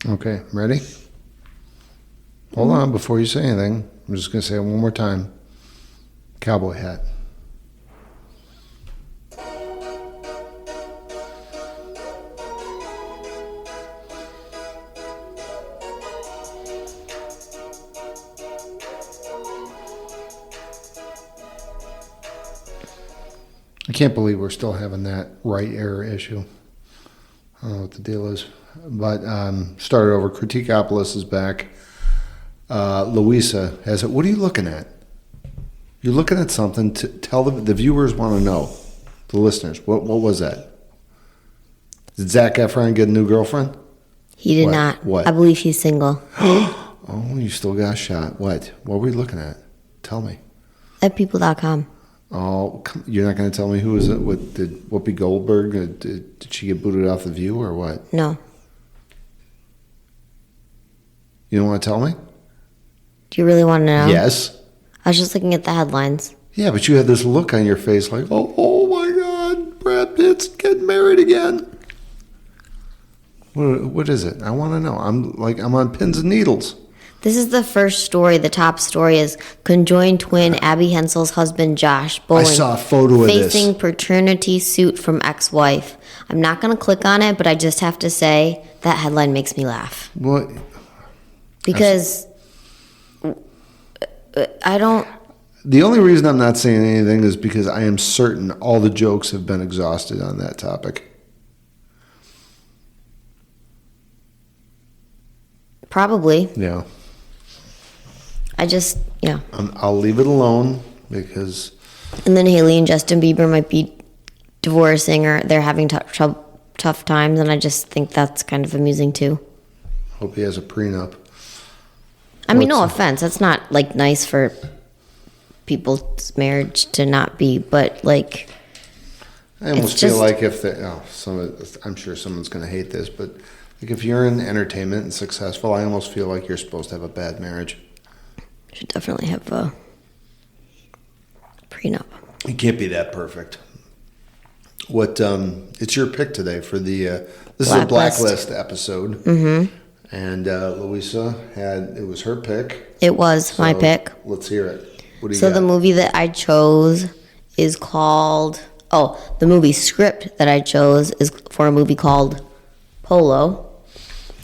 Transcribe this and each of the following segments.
Okay, ready? Hold on before you say anything. I'm just going to say it one more time. Cowboy hat. I can't believe we're still having that right error issue. I don't know what the deal is. But started over. Critique-Opolis is back. Louisa has it. What are you looking at? You're looking at something to tell the viewers want to know. The listeners. What was that? Did Zac Efron get a new girlfriend? He did not. What? I believe he's single. Oh, you still got shot. What? What were you looking at? Tell me. At people.com. Oh, you're not going to tell me who is it? What, did Whoopi Goldberg, did she get booted off The View or what? No. You don't want to tell me? Do you really want to know? Yes. I was just looking at the headlines. Yeah, but you had this look on your face like, oh my God, Brad Pitt's getting married again. What is it? I want to know. I'm on pins and needles. This is the first story. The top story is conjoined twin Abby Hensel's husband Josh Bowen. I saw a photo of this. Facing paternity suit from ex-wife. I'm not going to click on it, but I just have to say that headline makes me laugh. What? Because I don't... The only reason I'm not saying anything is because I am certain all the jokes have been exhausted on that topic. Probably. Yeah. I'll leave it alone because... And then Haley and Justin Bieber might be divorcing or they're having tough times, and I just think that's kind of amusing too. Hope he has a prenup. I mean, no offense. That's not, like, nice for people's marriage to not be, but, like... I almost feel like if I'm sure someone's going to hate this, but like if you're in entertainment and successful, I almost feel like you're supposed to have a bad marriage. Should definitely have a prenup. It can't be that perfect. It's your pick today for this is a Blacklist episode. Mm-hmm. And Louisa it was her pick. It was my pick. Let's hear it. What do you got? So the movie that I chose is called, the movie script that I chose is for a movie called Polo.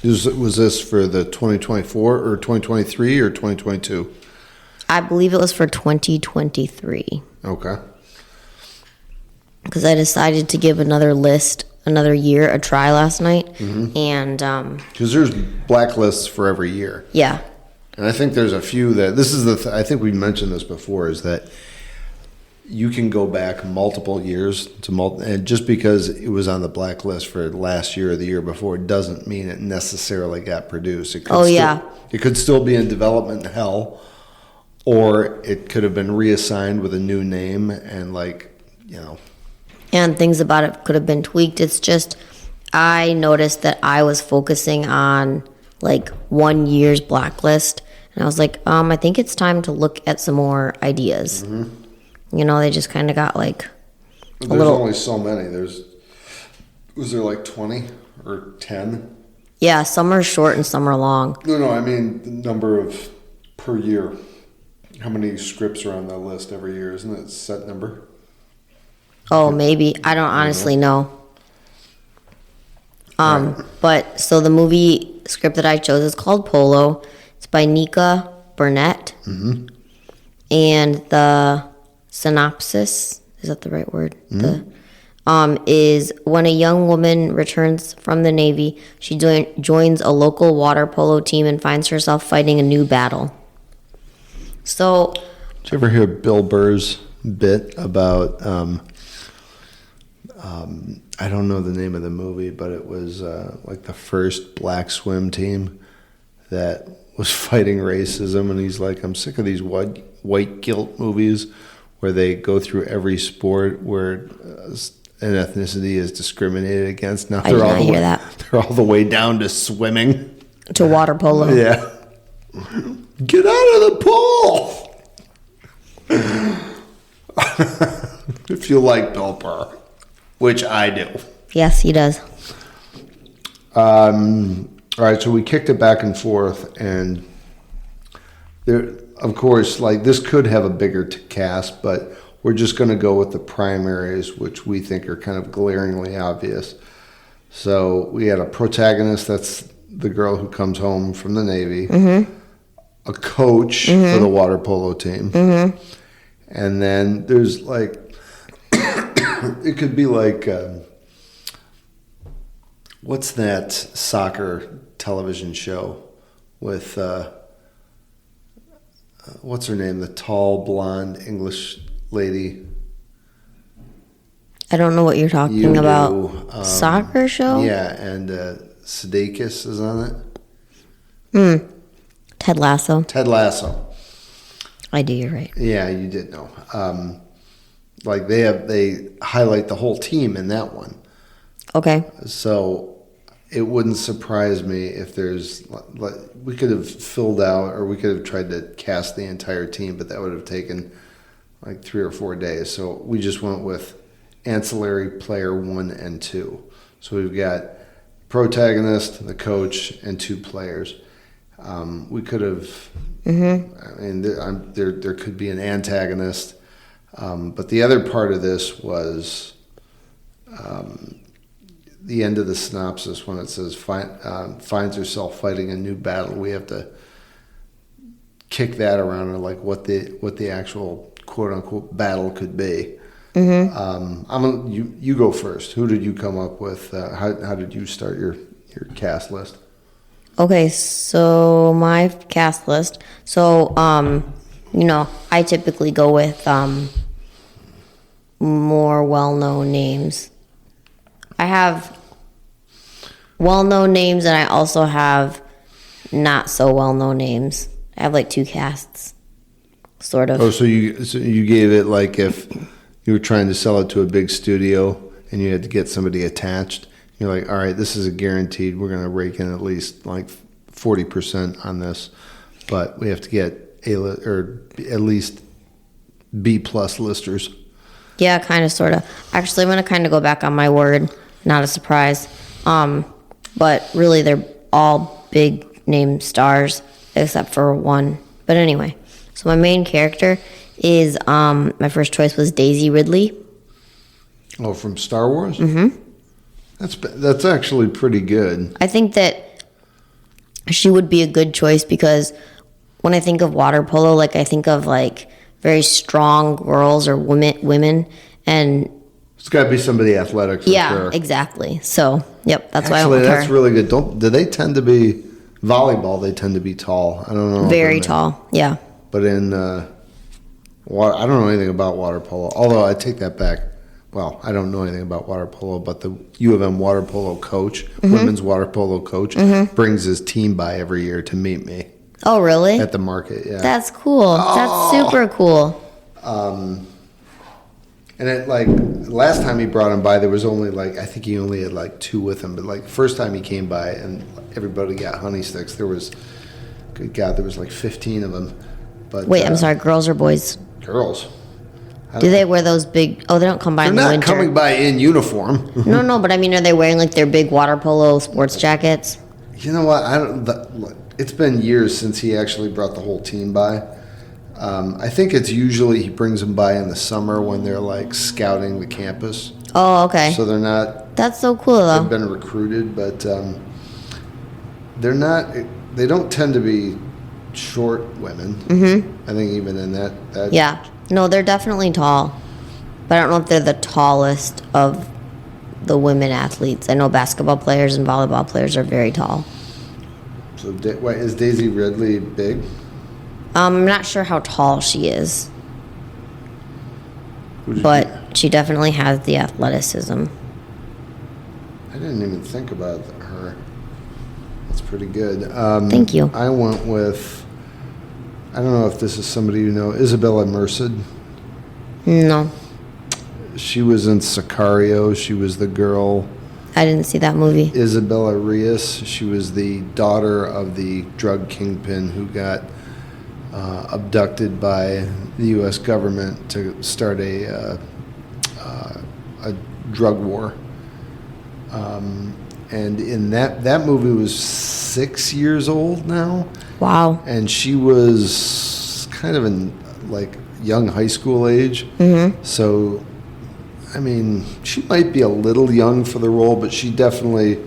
Was this for the 2024 or 2023 or 2022? I believe it was for 2023. Okay. Because I decided to give another year a try last night. Mm-hmm. And because there's blacklists for every year. Yeah. And I think there's a few that this is I think we mentioned this before, is that you can go back multiple years and just because it was on the blacklist for last year or the year before doesn't mean it necessarily got produced. It could still be in development hell, or it could have been reassigned with a new name and and things about it could have been tweaked. It's just I noticed that I was focusing on 1 year's blacklist, and I was like, I think it's time to look at some more ideas. Mm-hmm. They just kind of got There's only so many. Was there 20 or 10? Yeah, some are short and some are long. No, I mean the number of per year. How many scripts are on that list every year? Isn't it a set number? Oh, maybe. I don't honestly know. Right. But so the movie script that I chose is called Polo. It's by Nika Burnett. Mm-hmm. And the synopsis, is that the right word? Mm-hmm. Is when a young woman returns from the Navy, she joins a local water polo team and finds herself fighting a new battle. So, did you ever hear Bill Burr's bit about, I don't know the name of the movie, but it was the first black swim team that was fighting racism, and he's like, I'm sick of these white guilt movies where they go through every sport where an ethnicity is discriminated against. Now they're all the way down to swimming. To water polo. Yeah. Get out of the pool! If you like Bill Burr, which I do. Yes, he does. All right, so we kicked it back and forth, and there, of course, like this could have a bigger cast, but we're just going to go with the primaries, which we think are kind of glaringly obvious. So we had a protagonist, that's the girl who comes home from the Navy, a coach for the water polo team, and then there's like, it could be like, what's that soccer television show with, what's her name, the tall, blonde English lady? I don't know what you're talking about. Soccer show? Yeah, and Sudeikis is on it. Ted Lasso. Ted Lasso. I do, you're right. Yeah, you did know. Like they highlight the whole team in that one. Okay. So it wouldn't surprise me if there's, like, we could have filled out, or we could have tried to cast the entire team, but that would have taken like 3 or 4 days. So we just went with ancillary player 1 and 2. So we've got protagonist, the coach, and 2 players. We could have, I mean, there could be an antagonist, but the other part of this was the end of the synopsis when it says finds herself fighting a new battle. We have to kick that around, or like what the actual quote unquote battle could be. You go first. Who did you come up with? How did you start your cast list? Okay, so my cast list. So, I typically go with more well-known names. I have well-known names, and I also have not so well-known names. I have like 2 casts, sort of. Oh, so you gave it like if you were trying to sell it to a big studio and you had to get somebody attached. You're like, all right, this is a guaranteed. We're going to rake in at least like 40% on this, but we have to get at least B+ listers. Yeah, kind of, sort of. Actually, I'm going to kind of go back on my word. Not a surprise. But really, they're all big name stars except for one. But anyway, so my main character is, my first choice was Daisy Ridley. Oh, from Star Wars? Mm-hmm. That's actually pretty good. I think that she would be a good choice because when I think of water polo, like I think of like very strong girls or women, and it's got to be somebody athletic for yeah, sure. Exactly. So, yep, that's why I Actually, went with her. that's really good. Do they tend to be volleyball? They tend to be tall. I don't know. Very tall. Yeah. But in water, I don't know anything about water polo. Although I take that back. Well, I don't know anything about water polo, but the U of M water polo coach, women's water polo coach, brings his team by every year to meet me. Oh, really? At the market, yeah. That's cool. That's super cool. And it, like, last time he brought him by, there was only like, I think he only had like 2 with him. But like, first time he came by and everybody got honey sticks, there was, good God, there was like 15 of them. But wait, I'm sorry, girls or boys? Girls. Do they wear those big? Oh, they don't come by in the They're winter. not coming by in uniform. No, but I mean, are they wearing like their big water polo sports jackets? You know what? It's been years since he actually brought the whole team by. I think it's usually he brings them by in the summer when they're like scouting the campus. Oh, okay. So they're not. That's so cool, though. They've been recruited, but they're not. They don't tend to be short women. Mm-hmm. I think even in that. Yeah. No, they're definitely tall, but I don't know if they're the tallest of the women athletes. I know basketball players and volleyball players are very tall. So, wait, is Daisy Ridley big? I'm not sure how tall she is, but she definitely has the athleticism. I didn't even think about her. That's pretty good. Thank you. I went with, I don't know if this is somebody you know, Isabella Merced. No. She was in Sicario. She was the girl. I didn't see that movie. Isabella Reyes. She was the daughter of the drug kingpin who got abducted by the U.S. government to start a drug war. And and in that movie was 6 years old now, Wow. and she was kind of in like young high school age. So, I mean, she might be a little young for the role, but she definitely.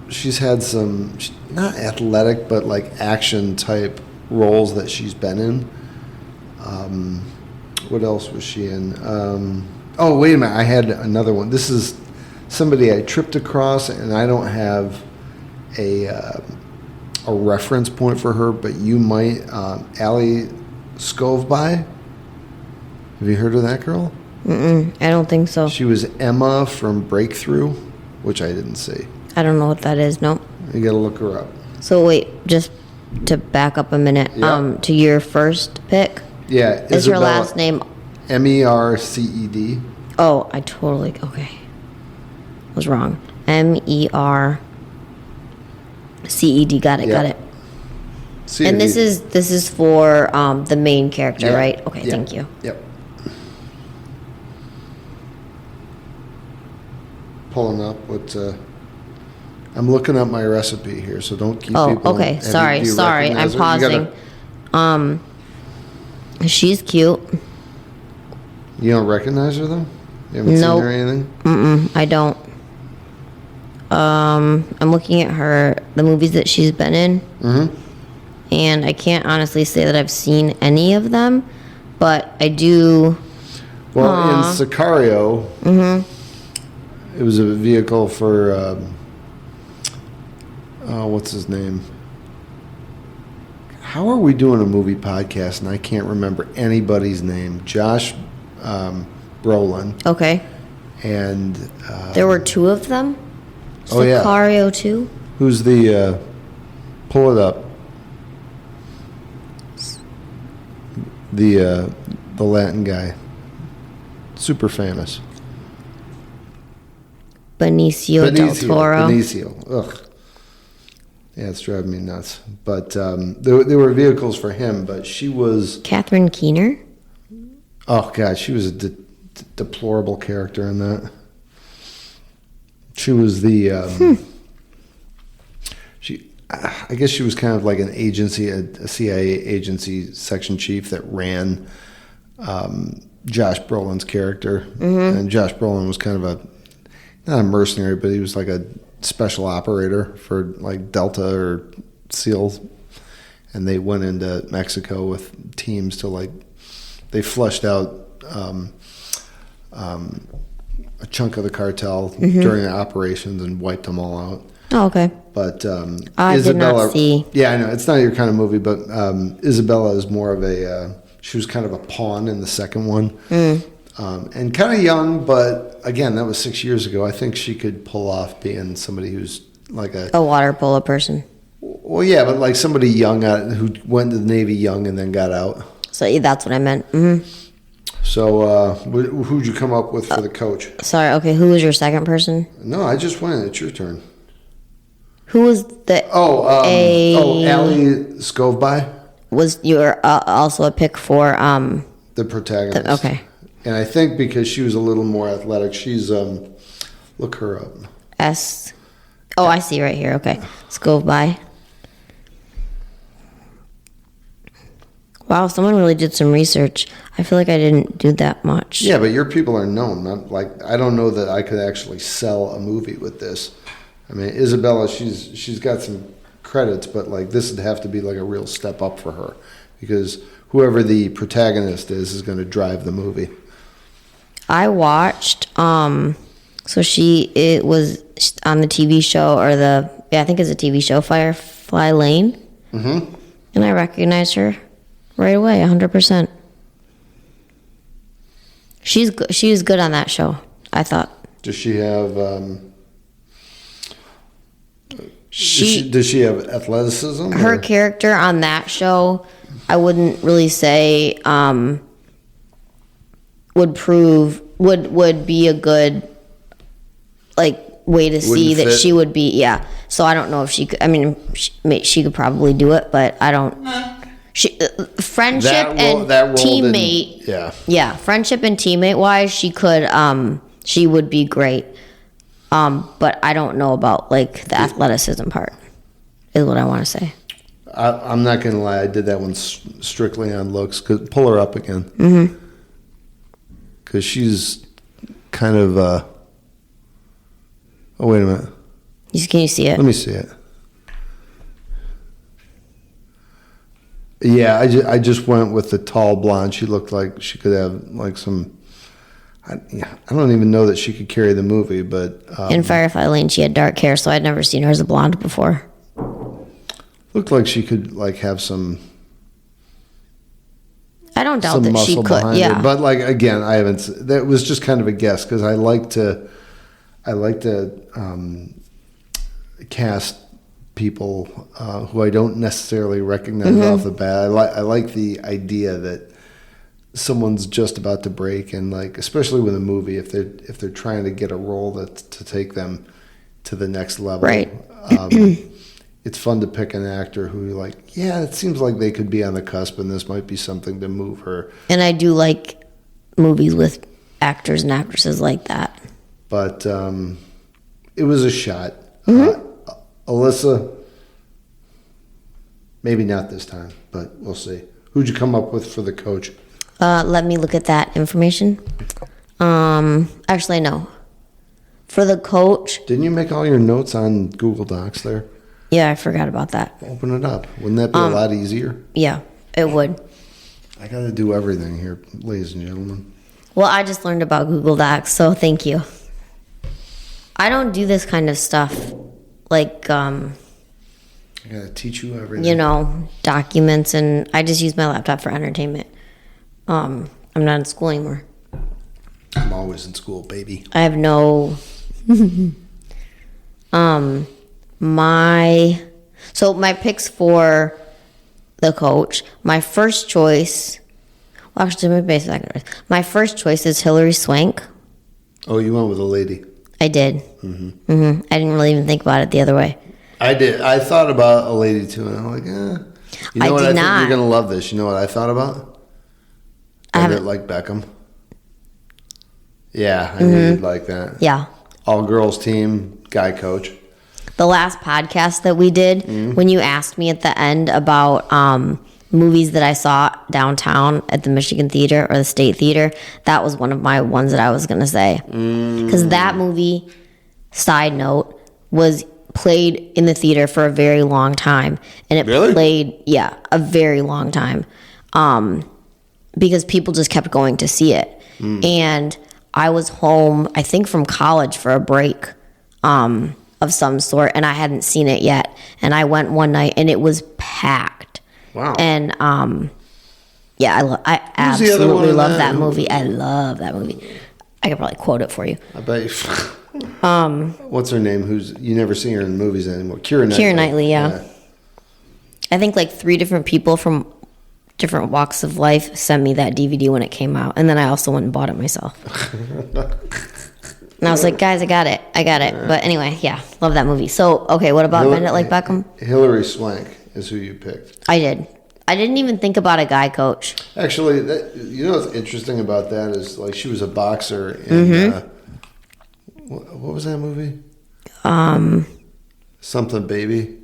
She's had some, not athletic, but like action type roles that she's been in. What else was she in? Oh, wait a minute. I had another one. This is somebody I tripped across, and I don't have a reference point for her, but you might. Ali Scoveby. Have you heard of that girl? I don't think so. She was Emma from Breakthrough, which I didn't see. I don't know what that is. Nope. You got to look her up. So wait, just to back up a minute. Yep. To your first pick. Yeah. Is her last name? Merced. Oh, I totally okay. Was wrong. Merced. Got it. Yep. Got it. CED. And this is for the main character, Yeah. right? Okay. Yeah. Thank you. Yep. Pulling up what. I'm looking up my recipe here, so don't keep Oh, people. okay. Sorry. Do you I'm recognize her? pausing. She's cute. You don't recognize her though? You haven't Nope. seen her or anything? I don't. I'm looking at the movies that she's been in. And I can't honestly say that I've seen any of them, but I do. Well, in Sicario, it was a vehicle for. What's his name? How are we doing a movie podcast and I can't remember anybody's name? Josh Brolin. Okay. And There were two of them? Oh, yeah. Sicario 2? who's the pull it up? The Latin guy. Super famous. Benicio del Toro. Benicio. Ugh. Yeah, it's driving me nuts. But there were vehicles for him, but she was... Catherine Keener? Oh, God, she was a deplorable character in that. She was the... I guess she was kind of like an agency, a CIA agency section chief that ran Josh Brolin's character. And Josh Brolin was kind of not a mercenary, but he was like a special operator for like Delta or SEALs. And they went into Mexico with teams to they flushed out a chunk of the cartel during the operations and wiped them all out. Oh, okay. But I Isabella, did not see. Yeah, I know it's not your kind of movie, but Isabella is more of a. She was kind of a pawn in the second one, and kind of young. But again, that was 6 years ago. I think she could pull off being somebody who's like a water polo person. Well, yeah, but like somebody young who went to the Navy young and then got out. So that's what I meant. So who'd you come up with for the coach? Sorry. Okay, who was your second person? No, I just went. It's your turn. Who was the? Ali Scoveby was your also a pick for the protagonist. Okay. And I think because she was a little more athletic, she's look her up. S. Oh, I see right here. Okay, Scoveby. Wow, someone really did some research. I feel like I didn't do that much. Yeah, but your people are known. Not like I don't know that I could actually sell a movie with this. I mean, Isabella, she's got some credits, but like this would have to be like a real step up for her because whoever the protagonist is going to drive the movie. I watched. So it was on the TV show I think it's a TV show, Firefly Lane. And I recognized her right away, 100%. She was good on that show, I thought. Does she have? Does she have athleticism? Her character on that show, I wouldn't really say would be a good way to see that she would be. Yeah. So I don't know if she could. I mean, she could probably do it, but I don't. Friendship and teammate. Yeah. Yeah, friendship and teammate wise, she could. She would be great. But I don't know about like the athleticism part. Is what I want to say. I'm not gonna lie. I did that one strictly on looks. Pull her up again. Because she's kind of. Oh wait a minute. Can you see it? Let me see it. Yeah, I just went with the tall blonde. She looked like she could have like some. I don't even know that she could carry the movie, but in Firefly Lane, she had dark hair, so I'd never seen her as a blonde before. Looked like she could like have some. I don't doubt that she could. Yeah, her. But like again, I haven't. That was just kind of a guess because I like to cast people who I don't necessarily recognize off the bat. I like the idea that someone's just about to break, and like especially with a movie, if they're trying to get a role that's to take them to the next level. Right. It's fun to pick an actor who you're like, yeah, it seems like they could be on the cusp, and this might be something to move her. And I do like movies with actors and actresses like that. But it was a shot. Alyssa, maybe not this time, but we'll see. Who'd you come up with for the coach? Let me look at that information. Actually, no. For the coach... Didn't you make all your notes on Google Docs there? Yeah, I forgot about that. Open it up. Wouldn't that be a lot easier? Yeah, it would. I got to do everything here, ladies and gentlemen. Well, I just learned about Google Docs, so thank you. I don't do this kind of stuff. Like, I got to teach you everything. You know, documents, and I just use my laptop for entertainment. I'm not in school anymore. I'm always in school, baby. I have no... So my picks for the coach, my first choice... Well, actually, my first choice is Hilary Swank. Oh, you went with a lady. I did. I didn't really even think about it the other way. I did. I thought about a lady, too, and I'm like, You know what? I think you're going to love this. You know what I thought about? I did like Beckham. Yeah, I knew you'd like that. Yeah. All-girls team, guy coach. The last podcast that we did, when you asked me at the end about movies that I saw downtown at the Michigan Theater or the State Theater, that was one of my ones that I was going to say. Because that movie, side note, was played in the theater for a very long time. And it played, a very long time. Because people just kept going to see it. And I was home, I think from college for a break of some sort, and I hadn't seen it yet. And I went one night, and it was packed. Wow. And I absolutely love that movie. I love that movie. I could probably quote it for you. I bet you. What's her name? You never see her in movies anymore? Keira Knightley, yeah. I think like 3 different people from different walks of life sent me that DVD when it came out, and then I also went and bought it myself. And I was like, guys, I got it. But anyway, yeah, love that movie. So, okay, what about Bend It Like Beckham? Hilary Swank is who you picked. I did. I didn't even think about a guy coach. Actually, you know what's interesting about that is like she was a boxer in what was that movie? Something Baby.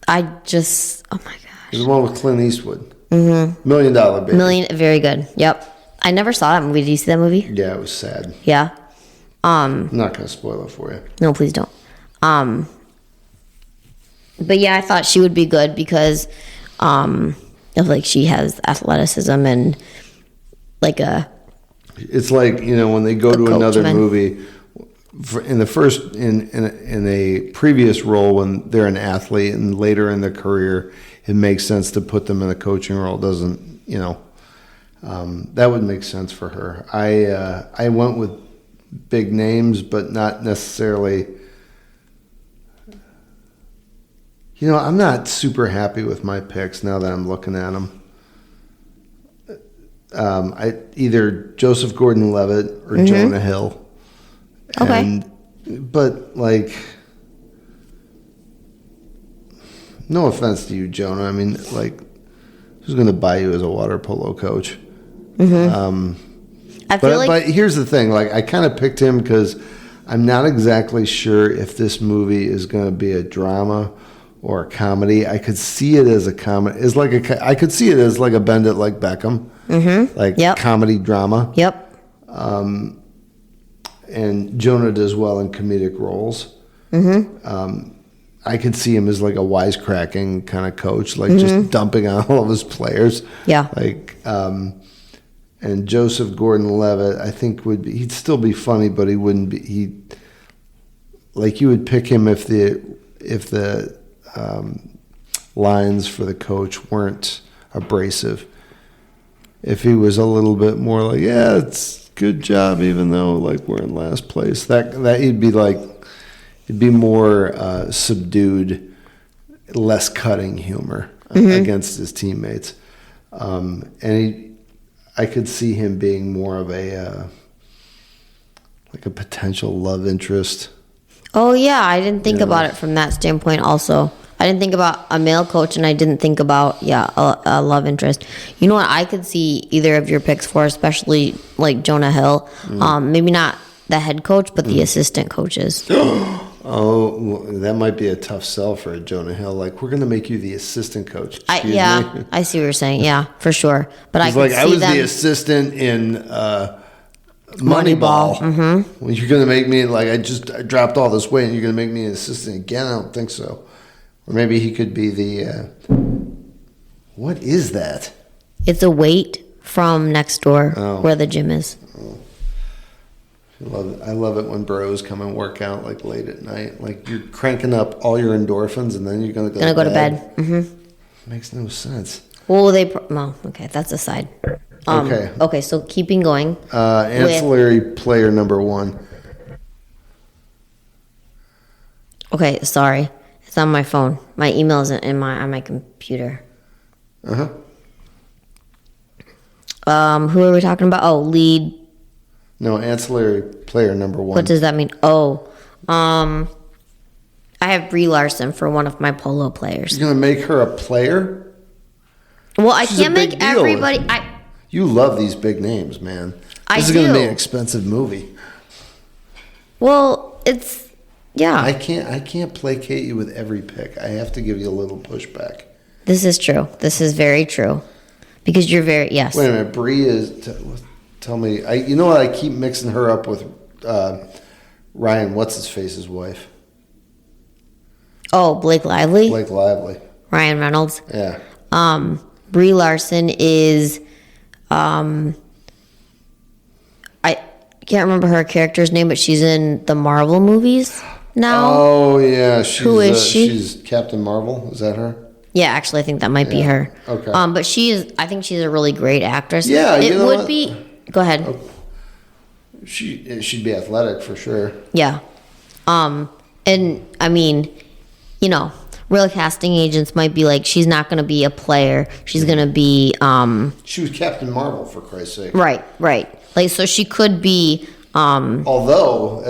Oh my gosh. The one with Clint Eastwood. $1 Million Baby. Very good. Yep. I never saw that movie. Did you see that movie? Yeah, it was sad. Yeah. I'm not going to spoil it for you. No, please don't. But yeah, I thought she would be good because of like she has athleticism and like a. It's like, you know, when they go to another movie, in a previous role when they're an athlete and later in their career, it makes sense to put them in a coaching role. It doesn't, you know, that would make sense for her. I went with big names, but not necessarily. You know, I'm not super happy with my picks now that I'm looking at them. Either Joseph Gordon-Levitt or Jonah Hill. Okay. But, like, no offense to you, Jonah. I mean, like, who's going to buy you as a water polo coach? I feel but here's the thing. Like, I kind of picked him because I'm not exactly sure if this movie is going to be a drama or a comedy. I could see it as a comedy. I could see it as like a Bend It Like Beckham, comedy drama. Yep. And Jonah does well in comedic roles. I could see him as like a wisecracking kind of coach, like just dumping on all of his players. Yeah. And Joseph Gordon-Levitt, I think he'd still be funny, but he wouldn't be. You would pick him if the lines for the coach weren't abrasive. If he was a little bit more like, yeah, it's good job, even though like we're in last place, that he'd be like, it'd be more subdued, less cutting humor against his teammates, I could see him being more of a potential love interest. Oh yeah, I didn't think about it from that standpoint. Also, I didn't think about a male coach, and I didn't think about a love interest. You know what? I could see either of your picks for, especially like Jonah Hill. Maybe not the head coach, but the assistant coaches. Oh, well, that might be a tough sell for a Jonah Hill. Like, we're going to make you the assistant coach. I see what you're saying. Yeah, for sure. But I was the assistant in Moneyball. Well, you're going to make me I dropped all this weight, and you're going to make me an assistant again? I don't think so. Or maybe he could be the. What is that? It's a weight from next door where the gym is. Oh. I love it when bros come and work out like late at night. Like you're cranking up all your endorphins, and then you're gonna go to bed. Makes no sense. Well, okay, that's aside. Okay, so keeping going. Ancillary player number 1. Okay, sorry, it's on my phone. My email isn't on my computer. Who are we talking about? Oh, lead. No, ancillary player number 1. What does that mean? I have Brie Larson for one of my polo players. You're gonna make her a player? Well, I can't make everybody. You love these big names, man. This is gonna be an expensive movie. Well, it's I can't placate you with every pick. I have to give you a little pushback. This is true. This is very true, because you're very yes. Wait a minute, Brie is. Tell me, you know what? I keep mixing her up with Ryan. What's his face's wife? Oh, Blake Lively. Blake Lively. Ryan Reynolds. Yeah. Brie Larson is. I can't remember her character's name, but she's in the Marvel movies now. Oh yeah, who is she? She's Captain Marvel. Is that her? Yeah, actually, I think that might be her. Okay. But I think she's a really great actress. Yeah, it would be. Go ahead. Oh, she'd be athletic for sure. Yeah. And I mean, real casting agents might be like, she's not going to be a player. She's going to be. She was Captain Marvel, for Christ's sake. Right. Like, so she could be. Although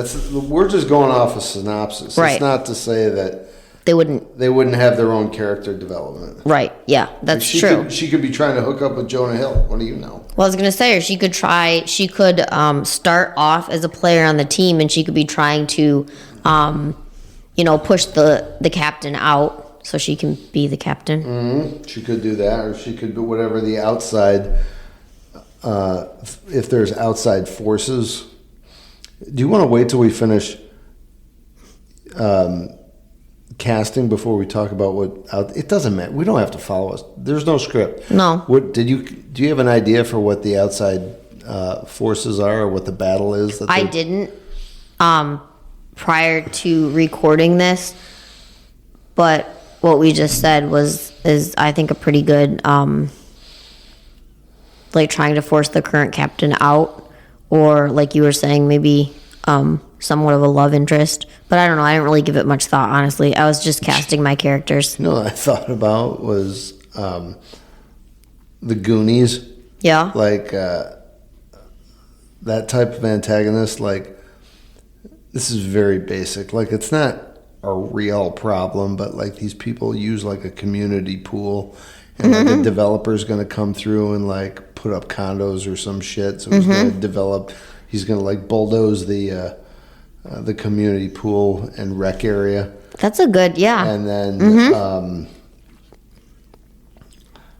we're just going off a synopsis. Right. It's not to say that. They wouldn't have their own character development. Right, yeah, that's true. She could be trying to hook up with Jonah Hill. What do you know? Well, I was going to say, or she could start off as a player on the team, and she could be trying to, push the captain out so she can be the captain. Mm-hmm. She could do that, or she could do whatever the outside, if there's outside forces. Do you want to wait till we finish casting before we talk about it doesn't matter. We don't have to follow us. There's no script. No. Do you have an idea for what the outside forces are, or what the battle is? I didn't prior to recording this, but what we just said is I think a pretty good like trying to force the current captain out, or like you were saying, maybe somewhat of a love interest. But I don't know. I didn't really give it much thought, honestly. I was just casting my characters. You know what I thought about was the Goonies. Yeah. Like that type of antagonist. Like, this is very basic. Like, it's not a real problem, but like these people use like a community pool, and like a developer's going to come through and like put up condos or some shit. So he's going to develop. He's going to like bulldoze the the community pool and rec area. That's a good, yeah. And then,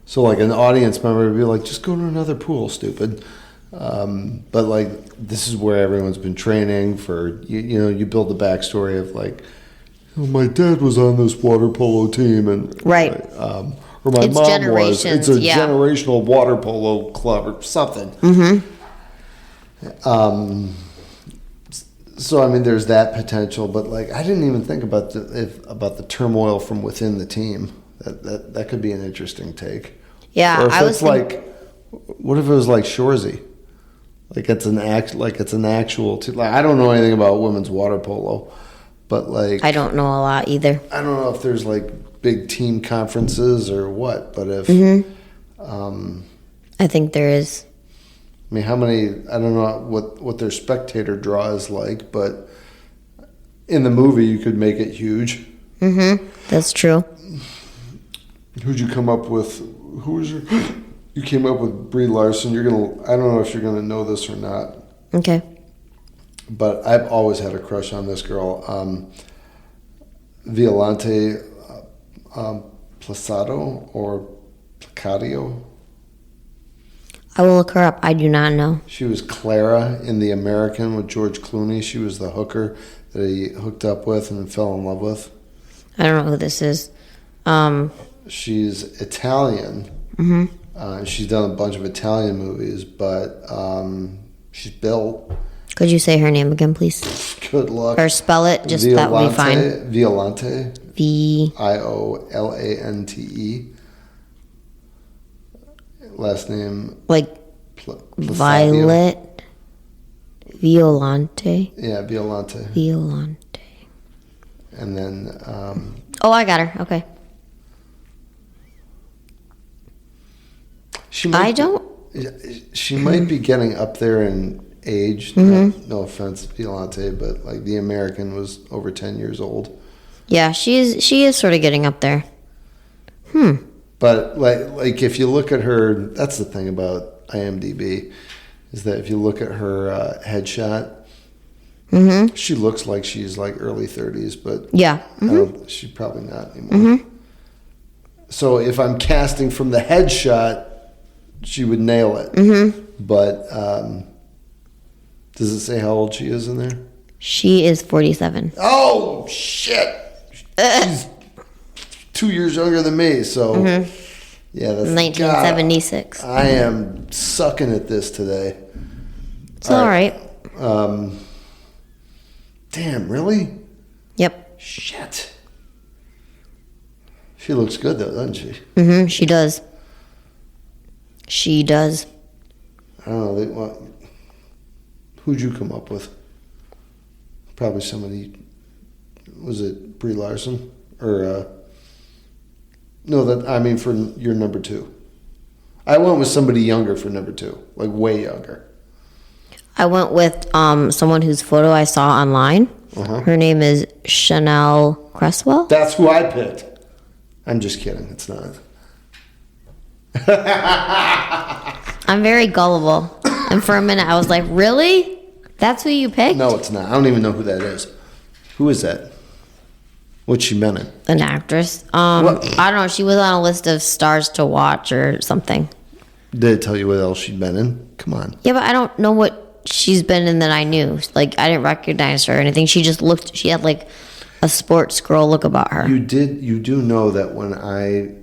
so like an audience member would be like, just go to another pool, stupid. But like, this is where everyone's been training for, you know, you build the backstory of like, oh, my dad was on this water polo team and right. Or my It's mom was. generations, It's a yeah. generational water polo club or something. So I mean, there's that potential, but like, I didn't even think about the turmoil from within the team. That could be an interesting take. Yeah, or if I was like, what if it was like Shoresy? Like it's an actual team. Like, I don't know anything about women's water polo, but like I don't know a lot either. I don't know if there's like big team conferences or what, but if I think there is. I mean, how many? I don't know what their spectator draw is like, but in the movie you could make it huge. That's true. Who'd you come up with? Who was your? You came up with Brie Larson. I don't know if you're gonna know this or not. Okay. But I've always had a crush on this girl, Violante Placado or Placadio. I will look her up. I do not know. She was Clara in The American with George Clooney. She was the hooker that he hooked up with and fell in love with. I don't know who this is. She's Italian. She's done a bunch of Italian movies, but she's built. Could you say her name again, please? Good luck. Or spell it, just that would be fine. Violante. V. Iolante. Last name. Like Plasadio. Violet. Violante. Yeah, Violante. Violante. And then. Oh, I got her. Okay. She might be getting up there in age. No offense, Violante, but like The American was over 10 years old. Yeah, she is sort of getting up there. But like if you look at her, that's the thing about IMDb, is that if you look at her headshot, she looks like she's like early 30s, but yeah, she's probably not anymore. So if I'm casting from the headshot, she would nail it. But does it say how old she is in there? She is 47. Oh shit! She's 2 years younger than me, so yeah, that's 1976. God, I am sucking at this today. It's all right. Damn, really? Yep. Shit. She looks good though, doesn't she? She does. She does. I don't know. Who'd you come up with? Probably somebody. Was it Brie Larson or? No, for your number two. I went with somebody younger for number two, like way younger. I went with someone whose photo I saw online. Her name is Chanel Cresswell. That's who I picked. I'm just kidding. It's not. I'm very gullible. And for a minute I was like, really? That's who you picked? No, it's not. I don't even know who that is. Who is that? What's she been in? An actress. I don't know. She was on a list of stars to watch or something. Did it tell you what else she'd been in? Come on. Yeah, but I don't know what she's been in that I knew. Like, I didn't recognize her or anything. She just looked, she had like a sports girl look about her. You do know that when I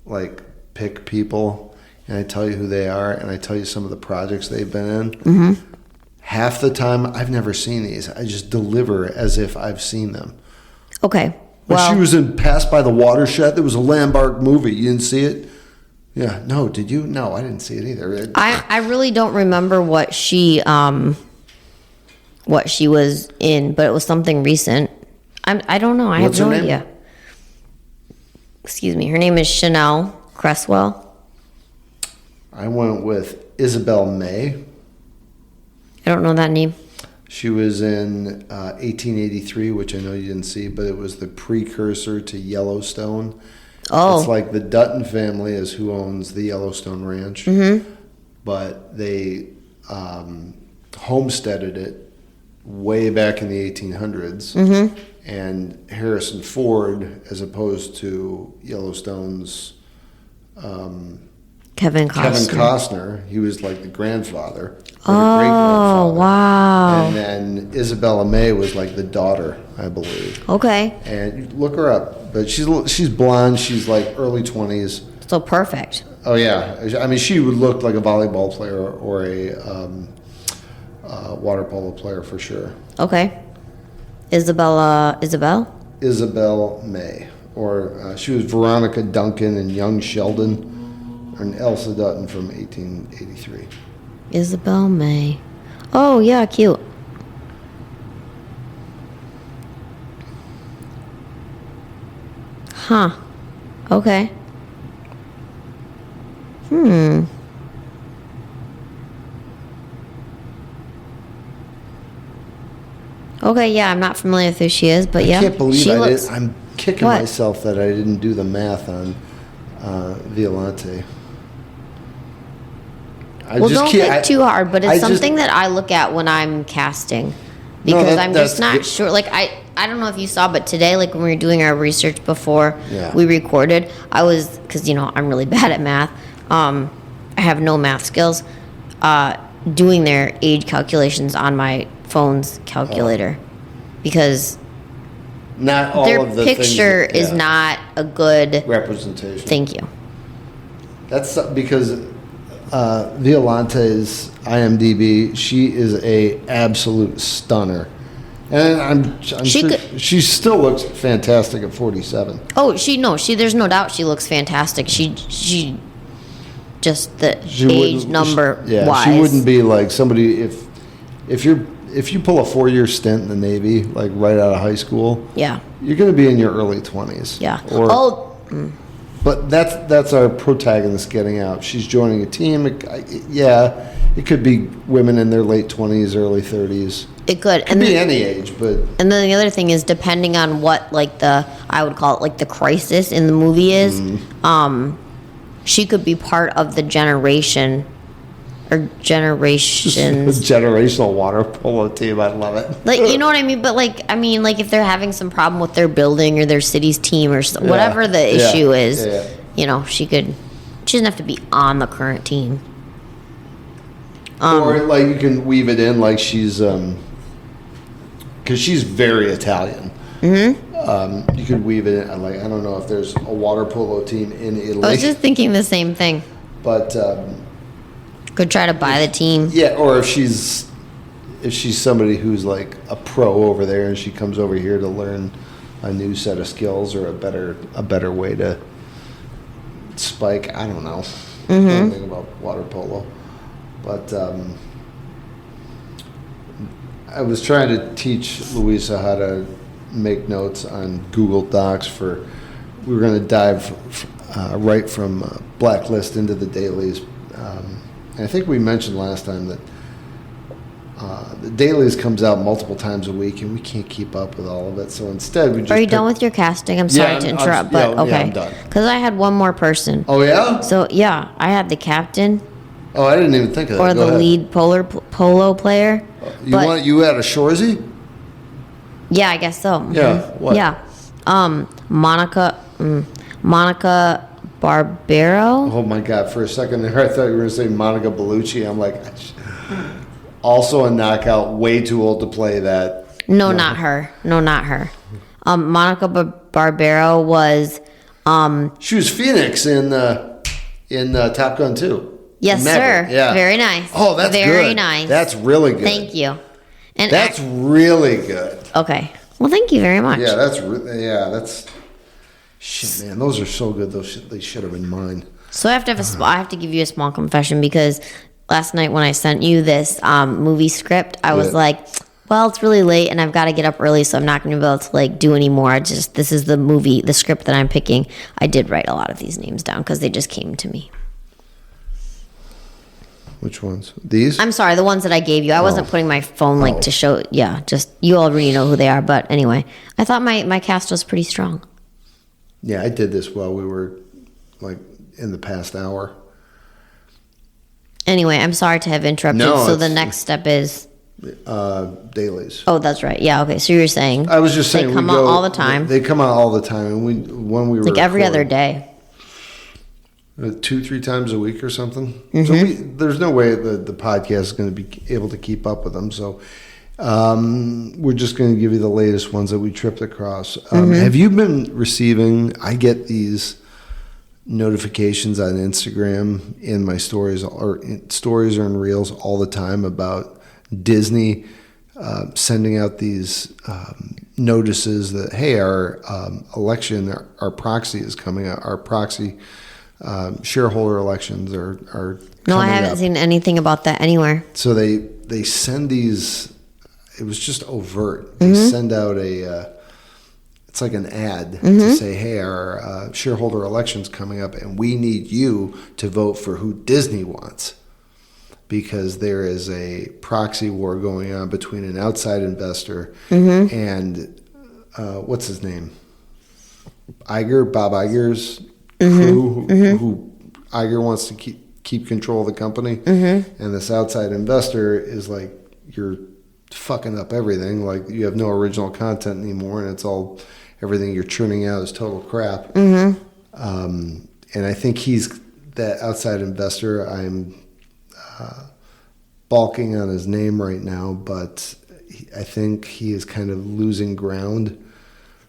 like pick people and I tell you who they are and I tell you some of the projects they've been in, half the time I've never seen these. I just deliver as if I've seen them. Okay. Well, she was in Passed by the Watershed. There was a Landmark movie. You didn't see it? Yeah. No, did you? No, I didn't see it either. I really don't remember what she was in, but it was something recent. I don't know. I What's have no her name? idea. Excuse me. Her name is Chanel Cresswell. I went with Isabel May. I don't know that name. She was in 1883, which I know you didn't see, but it was the precursor to Yellowstone. Oh. It's like the Dutton family is who owns the Yellowstone Ranch. But they homesteaded it way back in the 1800s, and Harrison Ford, as opposed to Yellowstone's Kevin Costner, he was like the grandfather. Or Oh, the great-grandfather. wow. And then Isabella May was like the daughter, I believe. Okay. And look her up, but she's blonde. She's like early 20s. So perfect. Oh yeah, I mean she would look like a volleyball player or a water polo player for sure. Okay. Isabel? Isabel May, or she was Veronica Duncan and Young Sheldon, and Elsa Dutton from 1883. Isabel May. Oh, yeah, cute. Huh. Okay. Okay, yeah, I'm not familiar with who she is, but yeah. I can't believe she looks, I'm kicking What? myself that I didn't do the math on Violante. Well, don't think too hard, but it's something that I look at when I'm casting. Because I'm just not sure. Like, I don't know if you saw, but today, like, when we were doing our research before we recorded, I was, because, I'm really bad at math. I have no math skills. Doing their age calculations on my phone's calculator. Because not all their of the picture things, is not a good representation. Thank you. That's because Violante's IMDb, she is a absolute stunner, and I'm sure she still looks fantastic at 47. Oh, there's no doubt she looks fantastic. She just the age number wise. She wouldn't be like somebody if you pull a 4-year stint in the Navy, like right out of high school. Yeah, you're going to be in your early 20s. Yeah. But that's our protagonist getting out. She's joining a team. It could be women in their late 20s, early 30s. It could. It could be any age, but... And then the other thing is, depending on what, like, I would call it, like, the crisis in the movie is, she could be part of the generation, or generations... Generational water polo team, I love it. Like, you know what I mean? But, like, if they're having some problem with their building or their city's team or whatever the issue is, she doesn't have to be on the current team. Or, like, you can weave it in like she's... Because she's very Italian. Mm-hmm. You could weave it in, like, I don't know if there's a water polo team in Italy. I was just thinking the same thing. But... could try to buy the team. Yeah, or if she's somebody who's like a pro over there and she comes over here to learn a new set of skills or a better way to spike. I don't know. I don't think about water polo, but I was trying to teach Louisa how to make notes on Google Docs we were going to dive right from Blacklist into the dailies. I think we mentioned last time that the dailies comes out multiple times a week, and we can't keep up with all of it. So instead, we just... Are you done with your casting? I'm sorry to interrupt, okay. I'm done. Because I had one more person. Oh, yeah? So, yeah, I had the captain. Oh, I didn't even think of that. Or the lead polo player. You had a Shorzy? Yeah, I guess so. Yeah, what? Yeah. Monica Barbero. Oh my God! For a second there, I thought you were going to say Monica Bellucci. I'm like, also a knockout. Way too old to play that. No, not her. Monica Barbero was. She was Phoenix in Top Gun 2. Yes, sir. Yeah. Very nice. Oh, that's very good. nice. That's really good. Thank you. And that's really good. Okay. Well, thank you very much. Yeah, that's. Shit, man, those are so good. They should have been mine. So I have to give you a small confession, because last night when I sent you this movie script, I was like, well, it's really late and I've got to get up early, so I'm not going to be able to like do any more. This is the script that I'm picking. I did write a lot of these names down because they just came to me. Which ones? These? I'm sorry, the ones that I gave you. I wasn't putting my phone to show. Yeah, just you already know who they are. But anyway, I thought my cast was pretty strong. Yeah, I did this while we were, like, in the past hour. Anyway, I'm sorry to have interrupted. So the next step is... dailies. Oh, that's right. Yeah. Okay. So you're saying I was just saying they come out all the time. They come out all the time, and when we were like every other day. 2-3 times a week or something. So there's no way the podcast is going to be able to keep up with them. So we're just going to give you the latest ones that we tripped across. Have you been receiving? I get these notifications on Instagram in my stories or in reels all the time about Disney sending out these notices that, hey, our election, our proxy is coming out. Our proxy shareholder elections are No, I coming haven't up. seen anything about that anywhere. So they send these. It was just overt. They send out it's like an ad to say, hey, our shareholder election's coming up, and we need you to vote for who Disney wants, because there is a proxy war going on between an outside investor and what's his name? Bob Iger's crew, who Iger wants to keep control of the company, and this outside investor is like, you're fucking up everything. Like, you have no original content anymore, and it's all everything you're churning out is total crap. And I think he's that outside investor. I'm balking on his name right now, but I think he is kind of losing ground.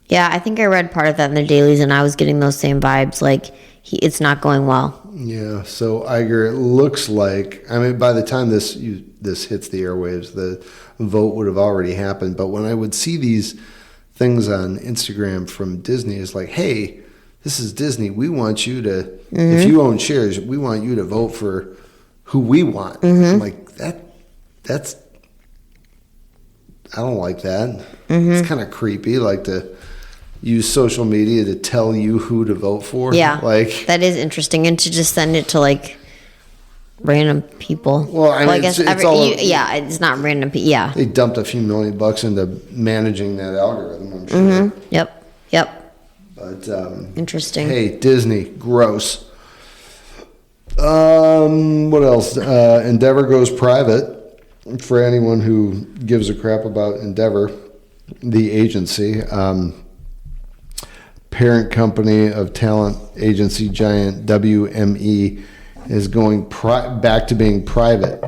Yeah, I think I read part of that in the dailies, and I was getting those same vibes. Like, it's not going well. Yeah, so Iger, it looks like, I mean, by the time this hits the airwaves, the vote would have already happened. But when I would see these things on Instagram from Disney, it's like, hey, this is Disney. We want you to, if you own shares, we want you to vote for who we want. I'm like, that's, I don't like that. It's kind of creepy, like to use social media to tell you who to vote for. Yeah, like that is interesting, and to just send it to like random people. Well, I guess it's it's not random people. Yeah, they dumped a few $1 million into managing that algorithm, I'm sure. Yep. But interesting. Hey, Disney, gross. What else? Endeavor goes private. For anyone who gives a crap about Endeavor, the agency, parent company of talent agency giant WME, is going back to being private,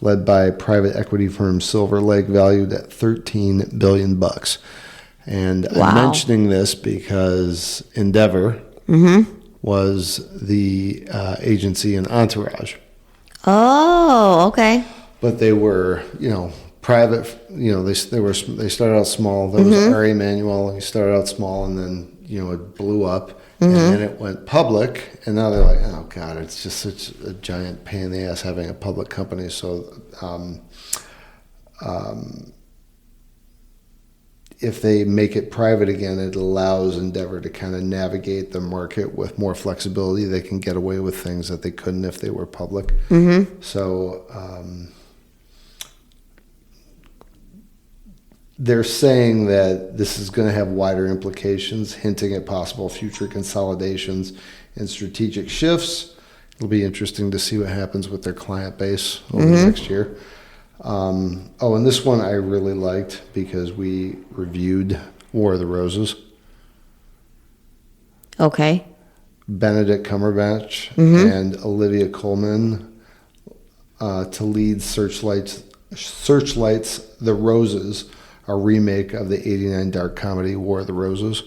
led by private equity firm Silver Lake, valued at $13 billion. And Wow. I'm mentioning this because Endeavor was the agency in Entourage. Oh, okay. But they were, private. They started out small. There was Ari Emanuel. He started out small, and then it blew up, and then it went public. And now they're like, oh god, it's just such a giant pain in the ass having a public company. So, if they make it private again, it allows Endeavor to kind of navigate the market with more flexibility. They can get away with things that they couldn't if they were public. So they're saying that this is going to have wider implications, hinting at possible future consolidations and strategic shifts. It'll be interesting to see what happens with their client base over the next year. And this one I really liked because we reviewed War of the Roses. Okay. Benedick Cumberbatch and Olivia Colman to lead Searchlight's The Roses, a remake of the '89 dark comedy War of the Roses.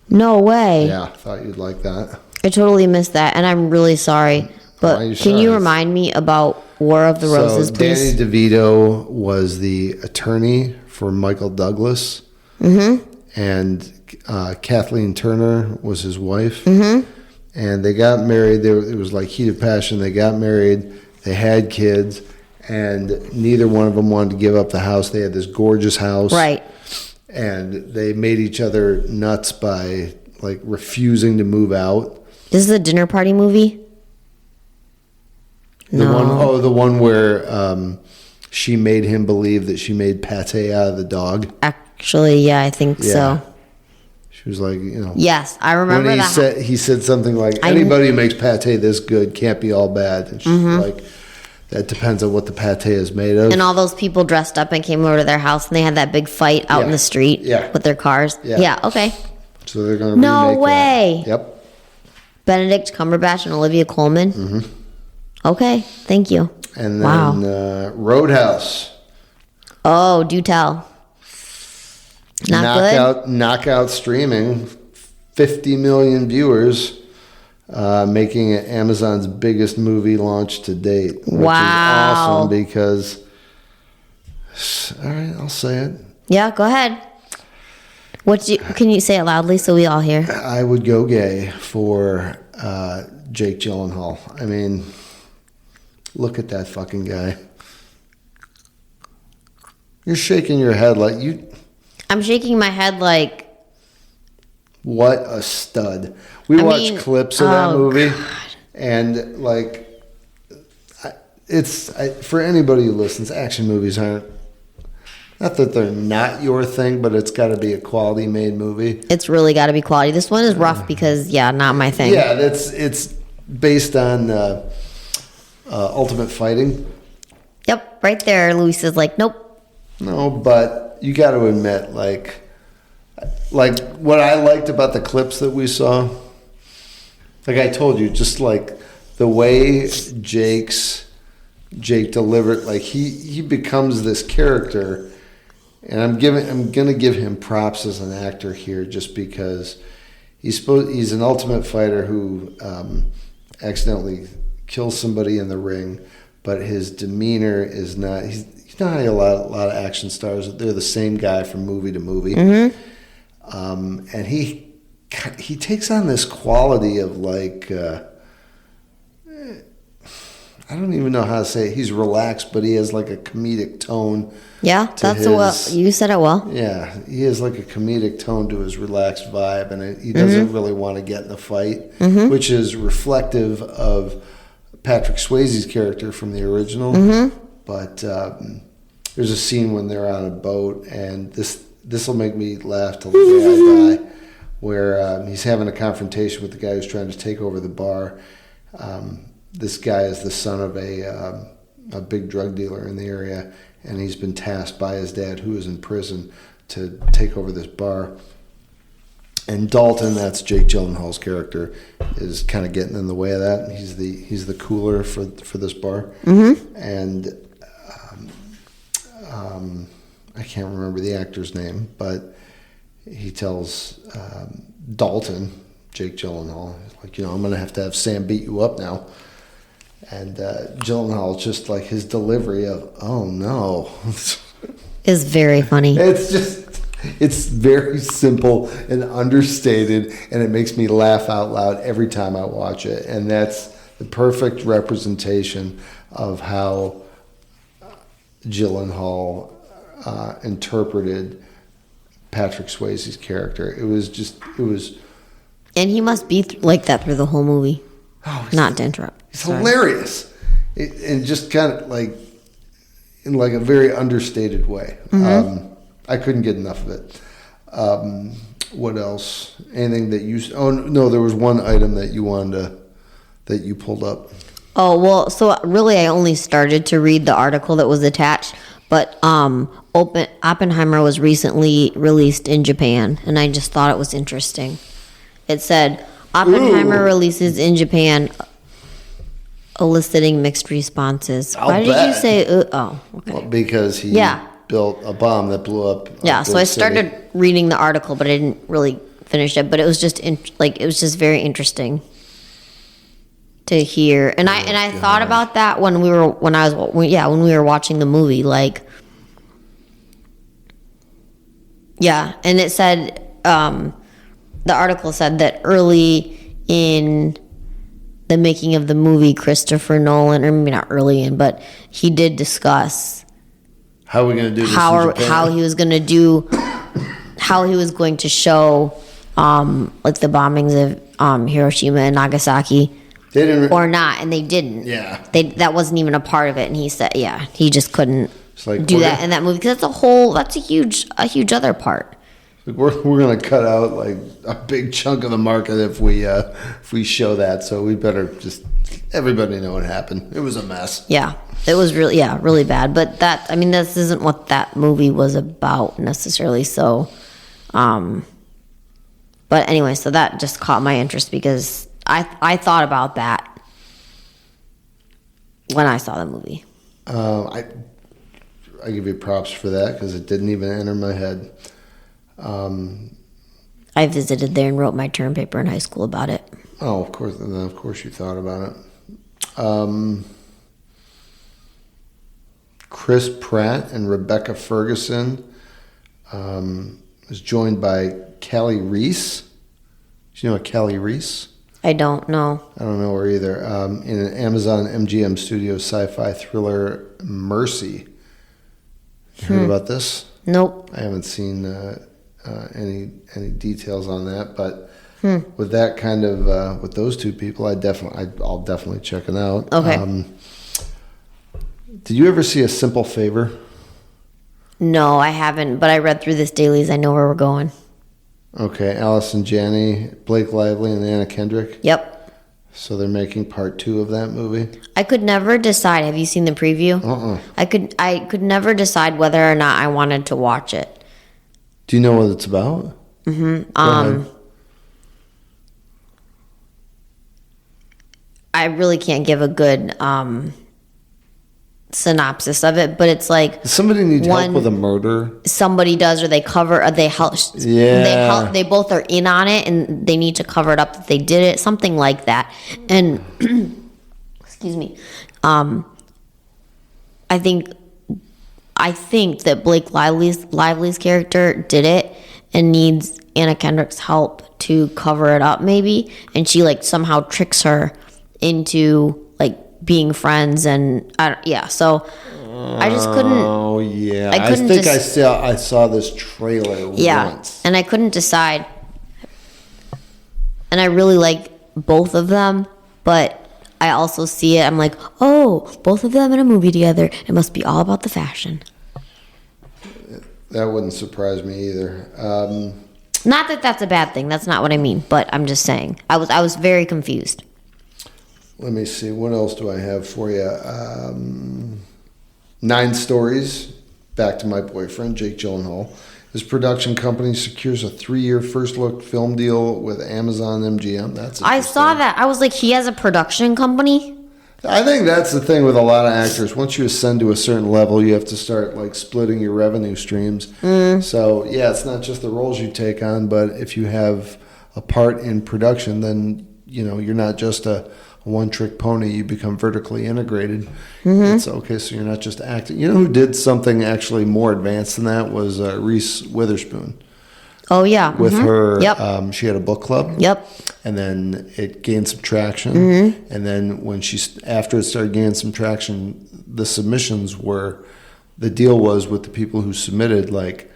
No way. Yeah, thought you'd like that. I totally missed that, and I'm really sorry. But can you remind me about War of the Roses, please? Danny DeVito was the attorney for Michael Douglas, and Kathleen Turner was his wife. And they got married. It was like heat of passion. They got married. They had kids, and neither one of them wanted to give up the house. They had this gorgeous house, Right. and they made each other nuts by like refusing to move out. This is a dinner party movie? The one where she made him believe that she made pate out of the dog. Actually, yeah, I think so. She was like, Yes, I remember when that. he said something like, anybody who makes pate this good can't be all bad. And she's like, That depends on what the pate is made of. And all those people dressed up and came over to their house and they had that big fight out in the street with their cars. Yeah, okay. So they're going to remake No way. that. Yep. Benedict Cumberbatch and Olivia Colman. Mm-hmm. Okay, thank you. And then Roadhouse. Oh, do tell. Not Knockout streaming. 50 million viewers. Making it Amazon's biggest movie launch to date. Which is awesome because... All right, I'll say it. Yeah, go ahead. Can you say it loudly so we all hear? I would go gay for Jake Gyllenhaal. I mean, look at that fucking guy. You're shaking your head like you... I'm shaking my head like... What a stud. We watched clips of that movie, God. and like, for anybody who listens, action movies aren't... Not that they're not your thing, but it's got to be a quality made movie. It's really got to be quality. This one is rough because, not my thing. Yeah, it's based on Ultimate Fighting. Yep, right there. Luis is like, nope. No, but you got to admit, like what I liked about the clips that we saw, like I told you, just like the way Jake delivered, like he becomes this character, and I'm gonna give him props as an actor here, just because he's an ultimate fighter who accidentally kills somebody in the ring, but his demeanor is not. He's not a lot of action stars. They're the same guy from movie to movie. Mm-hmm. And he takes on this quality of like, I don't even know how to say it. He's relaxed, but he has like a comedic tone. Yeah, you said it well. Yeah, he has like a comedic tone to his relaxed vibe, and he doesn't really want to get in a fight, which is reflective of Patrick Swayze's character from the original. Mm-hmm. But there's a scene when they're on a boat, and this will make me laugh till the day I die, where he's having a confrontation with the guy who's trying to take over the bar. This guy is the son of a big drug dealer in the area, and he's been tasked by his dad, who is in prison, to take over this bar. And Dalton, that's Jake Gyllenhaal's character, is kind of getting in the way of that. He's the cooler for this bar, and I can't remember the actor's name, but he tells Dalton, Jake Gyllenhaal, like, I'm going to have Sam beat you up now. And Gyllenhaal, just like his delivery of, oh no, is very funny. It's very simple and understated, and it makes me laugh out loud every time I watch it. And that's the perfect representation of how Gyllenhaal interpreted Patrick Swayze's character. It was. And he must be like that through the whole movie. Oh, not to interrupt. It's hilarious, and just kind of like in like a very understated way. I couldn't get enough of it. What else? Anything that you? Oh no, there was one item that you wanted that you pulled up. Oh well, so really, I only started to read the article that was attached, but Oppenheimer was recently released in Japan, and I just thought it was interesting. It said Oppenheimer releases in Japan, eliciting mixed responses. Why did you say? Okay. Well, because he built a bomb that blew up. Yeah, so I started reading the article, but I didn't really finish it. But it was just it was just very interesting to hear, and I thought about that when we were watching the movie, like, and it said the article said that early in the making of the movie, Christopher Nolan, or maybe not early in, but he did discuss how we're going to do this how he was going to do, how he was going to show like the bombings of Hiroshima and Nagasaki. They didn't or not, and they didn't. Yeah, that wasn't even a part of it, and he said, he just couldn't like, do that in that movie because that's a huge other part. we're gonna cut out like a big chunk of the market if we show that. So we better just everybody know what happened. It was a mess. Yeah, it was really bad. But this isn't what that movie was about necessarily. So, but anyway, so that just caught my interest because I thought about that when I saw the movie. I give you props for that because it didn't even enter my head. I visited there and wrote my term paper in high school about it. Oh, of course, and then of course you thought about it. Chris Pratt and Rebecca Ferguson is joined by Callie Reese. Do you know what Callie Reese? I don't know. I don't know her either. In an Amazon MGM Studios sci-fi thriller, Mercy. You heard about this? Nope. I haven't seen any details on that, but with that kind of with those two people, I'll definitely check it out. Okay. Did you ever see A Simple Favor? No, I haven't, but I read through this dailies. I know where we're going. Okay, Allison Janney, Blake Lively, and Anna Kendrick. Yep. So they're making part 2 of that movie. I could never decide. Have you seen the preview? I could never decide whether or not I wanted to watch it. Do you know what it's about? Mm-hmm. I really can't give a good synopsis of it, but it's like Does somebody need help with a murder? Somebody does, or they cover, or they help. Yeah. They both are in on it, and they need to cover it up that they did it, something like that. And excuse me, I think that Blake Lively's character did it and needs Anna Kendrick's help to cover it up, maybe. And she like somehow tricks her into like being friends, and so I just couldn't. Oh yeah, I think I saw this trailer once. And I couldn't decide. And I really like both of them, but I also see it. I'm like, oh, both of them in a movie together. It must be all about the fashion. That wouldn't surprise me either. Not that that's a bad thing. That's not what I mean. But I'm just saying. I was very confused. Let me see. What else do I have for you? 9 Stories. Back to my boyfriend, Jake Gyllenhaal. His production company secures a 3-year first-look film deal with Amazon MGM. That's I saw that. I was like, he has a production company? I think that's the thing with a lot of actors. Once you ascend to a certain level, you have to start like splitting your revenue streams. So yeah, it's not just the roles you take on, but if you have a part in production, then you're not just a one-trick pony. You become vertically integrated. It's okay. So you're not just acting. You know who did something actually more advanced than that was Reese Witherspoon. Oh yeah, with her. Yep. She had a book club. Yep. And then it gained some traction. And then after it started gaining some traction, the submissions the deal was with the people who submitted, like,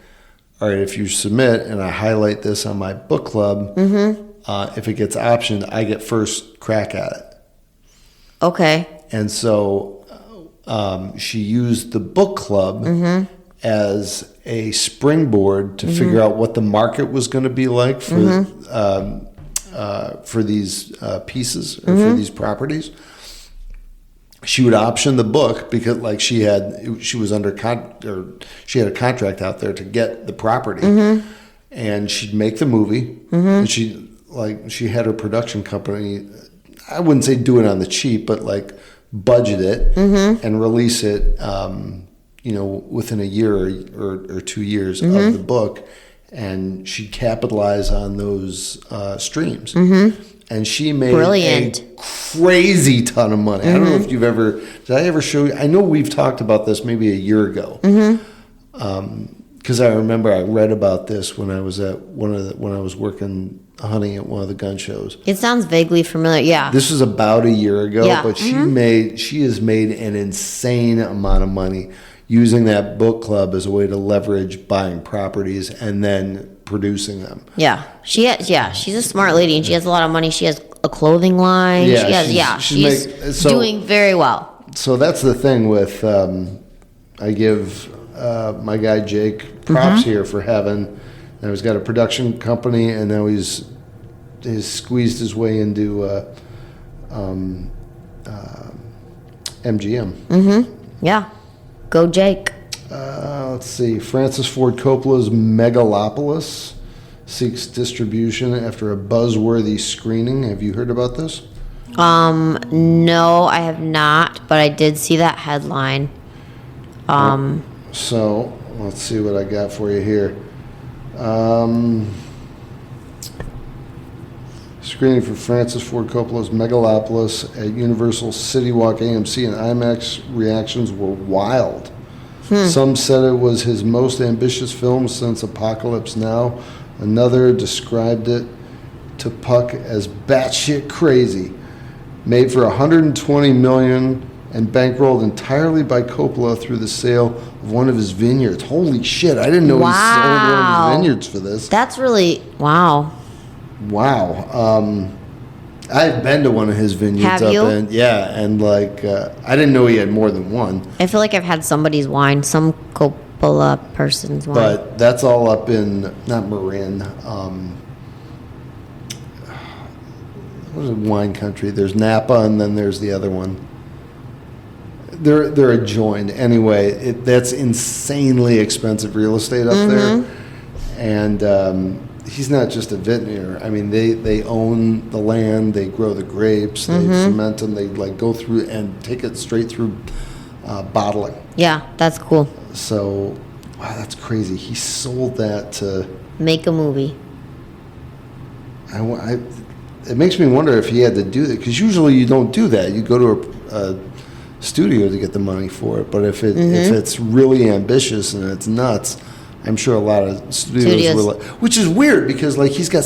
all right, if you submit and I highlight this on my book club, if it gets optioned, I get first crack at it. Okay. And so she used the book club as a springboard to figure out what the market was going to be like for these pieces or for these properties. She would option the book because, like, she had a contract out there to get the property, and she'd make the movie. And she had her production company. I wouldn't say do it on the cheap, but like budget it and release it. Within a year or 2 years of the book, and she'd capitalize on those streams. And she made a crazy ton of money. I don't know if did I ever show you? I know we've talked about this maybe a year ago. Because I remember I read about this when I was working hunting at one of the gun shows. It sounds vaguely familiar. Yeah. This was about a year ago, yeah. but she has made an insane amount of money using that book club as a way to leverage buying properties and then producing them. Yeah. She's a smart lady and she has a lot of money. She has a clothing line. She's doing very well. So that's the thing with I give my guy Jake props here for having Now he's got a production company, and now he's squeezed his way into MGM. Yeah. Go Jake. Let's see. Francis Ford Coppola's Megalopolis seeks distribution after a buzzworthy screening. Have you heard about this? No, I have not, but I did see that headline. So let's see what I got for you here. Screening for Francis Ford Coppola's Megalopolis at Universal City Walk AMC and IMAX reactions were wild. Some said it was his most ambitious film since Apocalypse Now. Another described it to Puck as batshit crazy. Made for $120 million and bankrolled entirely by Coppola through the sale of one of his vineyards. Holy shit! I didn't know he sold one of his vineyards for this. That's really wow. Wow. I've been to one of his vineyards. Have you? And like I didn't know he had more than one. I feel like I've had somebody's wine, some Coppola person's wine. But that's all up in not Marin. What is it? Wine country. There's Napa, and then there's the other one. They're adjoined anyway. That's insanely expensive real estate up there, and he's not just a vintner. I mean, they own the land. They grow the grapes. They ferment them. They like go through and take it straight through bottling. Yeah, that's cool. So, wow, that's crazy. He sold that to make a movie. It makes me wonder if he had to do that, because usually you don't do that. You go to a studio to get the money for it. But if it's really ambitious and it's nuts, I'm sure a lot of studios will. Which is weird, because like he's got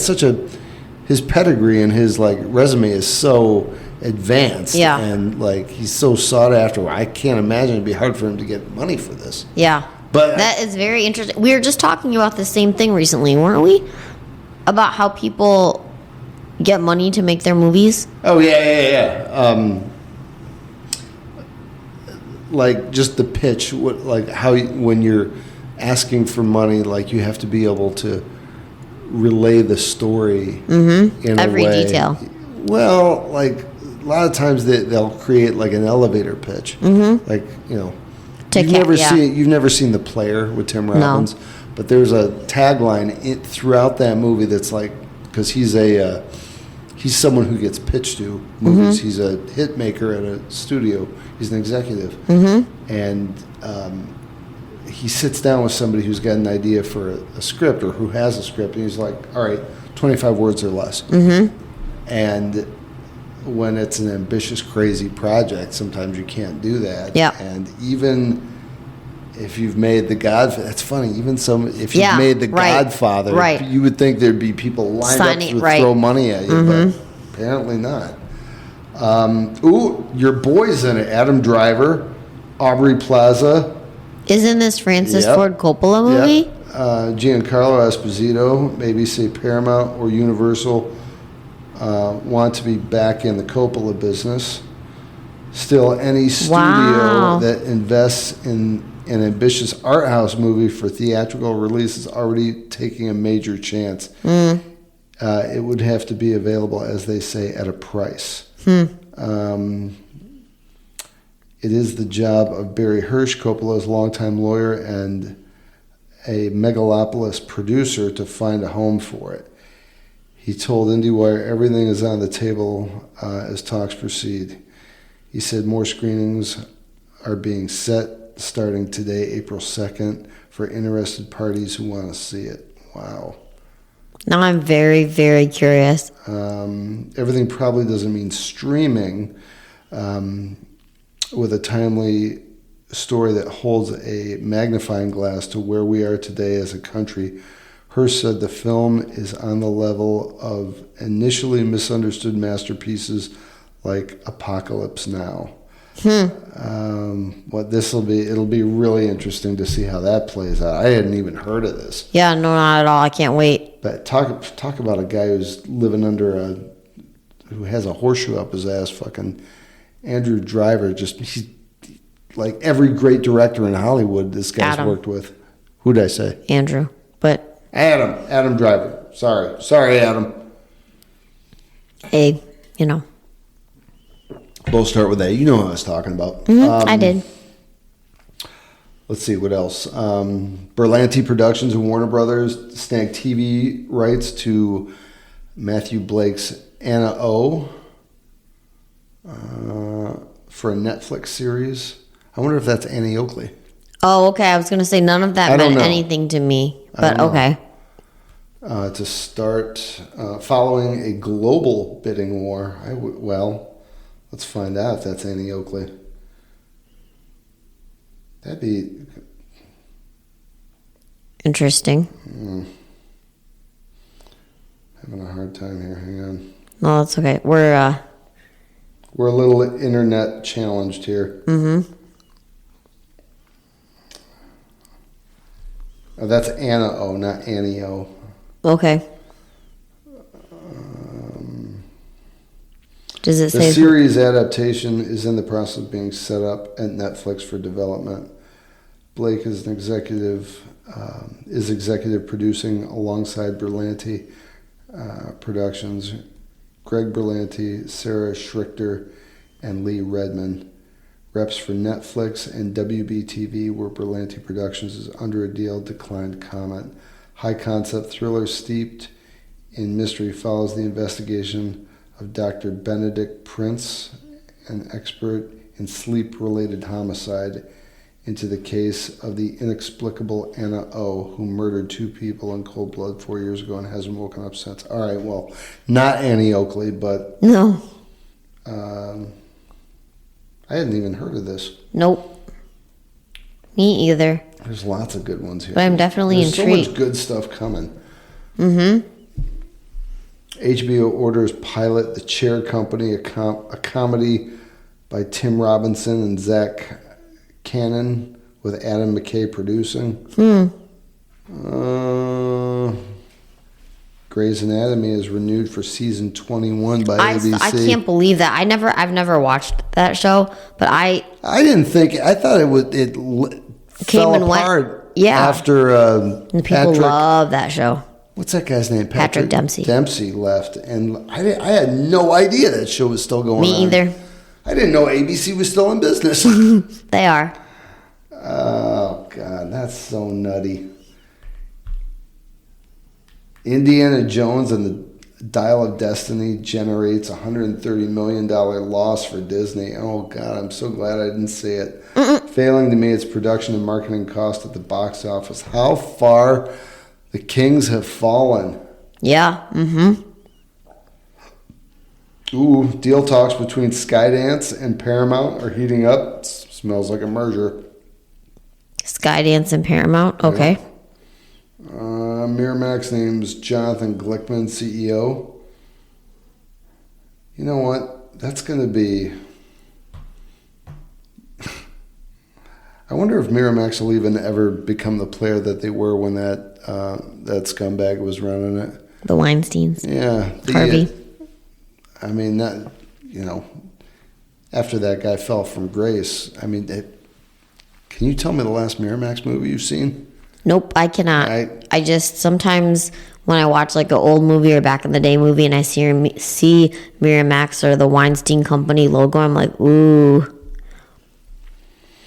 his pedigree and his like resume is so advanced, and like he's so sought after. I can't imagine it'd be hard for him to get money for this. Yeah, but that is very interesting. We were just talking about the same thing recently, weren't we? About how people get money to make their movies. Oh yeah. Like just the pitch, when you're asking for money, like you have to be able to relay the story in every a way. Detail. Well, like a lot of times they'll create like an elevator pitch, like you've never seen The Player with Tim Robbins, but there's a tagline throughout that movie that's like, because he's someone who gets pitched to movies. He's a hit maker at a studio. He's an executive, and he sits down with somebody who's got an idea for a script or who has a script, and he's like, all right, 25 words or less. And when it's an ambitious, crazy project, sometimes you can't do that. Yeah. And even if you've made The Godfather, that's funny, if you've made The Godfather, you would think there'd be people lined up to throw money at you, but apparently not. Your boy's in it. Adam Driver, Aubrey Plaza. Isn't this Francis Ford Coppola movie? Giancarlo Esposito, maybe say Paramount or Universal want to be back in the Coppola business. Still, any studio that invests in an ambitious art house movie for theatrical release is already taking a major chance. It would have to be available, as they say, at a price. It is the job of Barry Hirsch, Coppola's longtime lawyer and a Megalopolis producer, to find a home for it. He told IndieWire everything is on the table as talks proceed. He said more screenings are being set starting today, April 2nd, for interested parties who want to see it. Wow. Now I'm very, very curious. Everything probably doesn't mean streaming, with a timely story that holds a magnifying glass to where we are today as a country. Hirsch said the film is on the level of initially misunderstood masterpieces like Apocalypse Now. It'll be really interesting to see how that plays out. I hadn't even heard of this. Yeah, no, not at all. I can't wait. But talk about a guy who's living under who has a horseshoe up his ass. Fucking Andrew Driver, he's like every great director in Hollywood this guy's worked with. Who'd I say? Andrew. But Adam Driver. Sorry, Adam. Both start with A. You know what I was talking about. I did. Let's see, what else? Berlanti Productions and Warner Brothers snagged TV rights to Matthew Blake's Anna O for a Netflix series. I wonder if that's Annie Oakley. Oh, okay. I was going to say none of that meant anything to me, but okay. To start following a global bidding war. Let's find out if that's Annie Oakley. That'd be interesting. Having a hard time here. Hang on. No, that's okay. We're a little internet challenged here. Mm-hmm. Oh, that's Anna O, not Annie O. Okay. Does it say the series adaptation is in the process of being set up at Netflix for development? Blake is executive producing alongside Berlanti Productions, Greg Berlanti, Sarah Schrichter, and Lee Redman. Reps for Netflix and WBTV, where Berlanti Productions is under a deal, declined comment. High concept thriller steeped in mystery follows the investigation of Dr. Benedick Prince, an expert in sleep-related homicide, into the case of the inexplicable Anna O, who murdered 2 people in cold blood 4 years ago and hasn't woken up since. All right, well, not Annie Oakley, but... No. I hadn't even heard of this. Nope. Me either. There's lots of good ones here. But I'm definitely intrigued. There's so much good stuff coming. Mm-hmm. HBO orders pilot The Chair Company, a comedy by Tim Robinson and Zach Cannon, with Adam McKay producing. Grey's Anatomy is renewed for season 21 by ABC. I can't believe that. I've never watched that show, but I didn't think. I thought it fell apart. Yeah. After and people love that show. What's that guy's name? Patrick Dempsey. Dempsey left, and I had no idea that show was still going on. Me either. I didn't know ABC was still in business. They are. Oh, God, that's so nutty. Indiana Jones and the Dial of Destiny generates $130 million loss for Disney. Oh, God, I'm so glad I didn't see it. Failing to meet its production and marketing cost at the box office. How far the Kings have fallen. Yeah. Mm-hmm. Ooh, deal talks between Skydance and Paramount are heating up. Smells like a merger. Skydance and Paramount? Okay. Yeah. Miramax names Jonathan Glickman CEO. You know what? That's going to be... I wonder if Miramax will even ever become the player that they were when that scumbag was running it. The Weinsteins. Yeah. Harvey. I mean, that, after that guy fell from grace, I mean, can you tell me the last Miramax movie you've seen? Nope, I cannot. I just, sometimes when I watch like an old movie or back in the day movie and I see Miramax or the Weinstein Company logo, I'm like, ooh,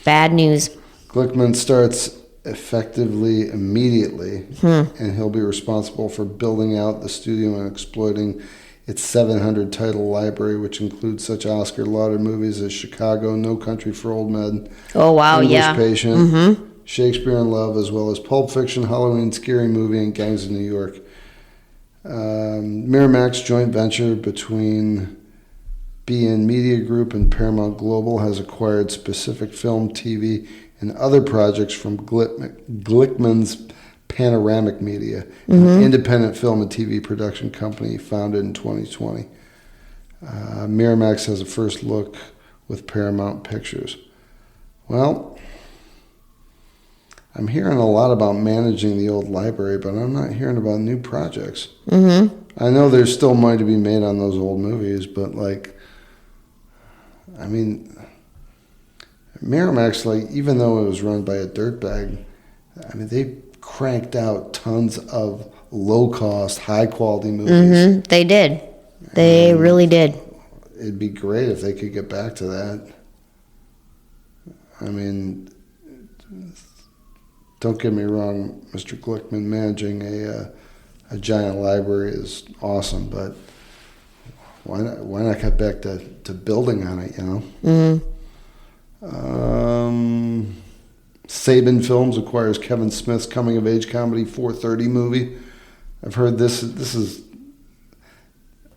bad news. Glickman starts effectively immediately, and he'll be responsible for building out the studio and exploiting its 700 title library, which includes such Oscar-lauded movies as Chicago, No Country for Old Men, oh wow, English yeah, Patient, Shakespeare in Love, as well as Pulp Fiction, Halloween, Scary Movie, and Gangs of New York. Miramax joint venture between BN Media Group and Paramount Global has acquired specific film, TV, and other projects from Glickman's Panoramic Media, an independent film and TV production company founded in 2020. Miramax has a first look with Paramount Pictures. Well, I'm hearing a lot about managing the old library, but I'm not hearing about new projects. I know there's still money to be made on those old movies, but Miramax, even though it was run by a dirtbag, they cranked out tons of low-cost, high-quality movies. They did. They really did. It'd be great if they could get back to that. I mean, don't get me wrong, Mr. Glickman managing a giant library is awesome, but why not get back to building on it, you know? Saban Films acquires Kevin Smith's coming-of-age comedy 4:30 movie. I've heard this is...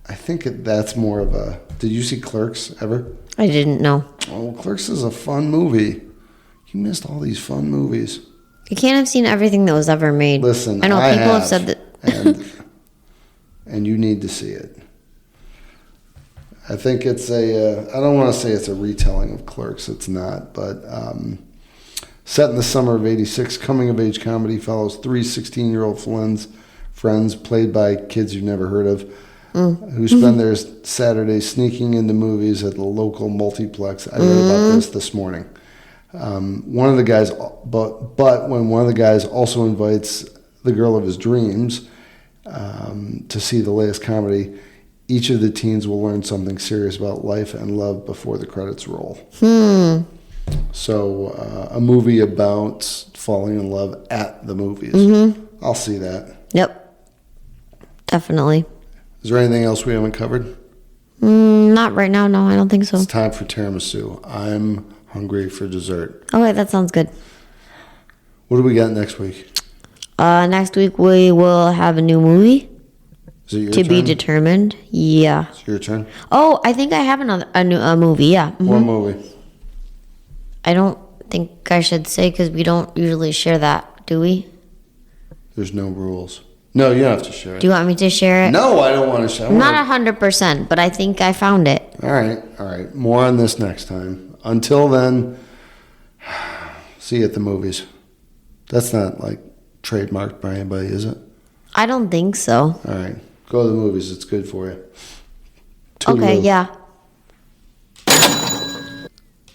I think that's more of a... Did you see Clerks ever? I didn't know. Oh, Clerks is a fun movie. You missed all these fun movies. You can't have seen everything that was ever made. Listen, I know people have said that. and you need to see it. I think it's I don't want to say it's a retelling of Clerks. It's not. But set in the summer of '86, coming-of-age comedy follows three 16-year-old friends played by kids you've never heard of, who spend their Saturdays sneaking into movies at the local multiplex. I read about this morning. One of the guys, but when one of the guys also invites the girl of his dreams to see the latest comedy, each of the teens will learn something serious about life and love before the credits roll. So a movie about falling in love at the movies. I'll see that. Yep. Definitely. Is there anything else we haven't covered? Not right now. No, I don't think so. It's time for tiramisu. I'm hungry for dessert. Okay, that sounds good. What do we got next week? Next week we will have a new movie. Is it your to turn? be determined. Yeah. It's your turn. Oh, I think I have a movie. Yeah. What movie? I don't think I should say because we don't usually share that, do we? There's no rules. No, you don't have to share it. Do you want me to share it? No, I don't want to share it. Not 100%, but I think I found it. All right. More on this next time. Until then, see you at the movies. That's not like trademarked by anybody, is it? I don't think so. All right. Go to the movies. It's good for you. Okay, Toodaloo. yeah.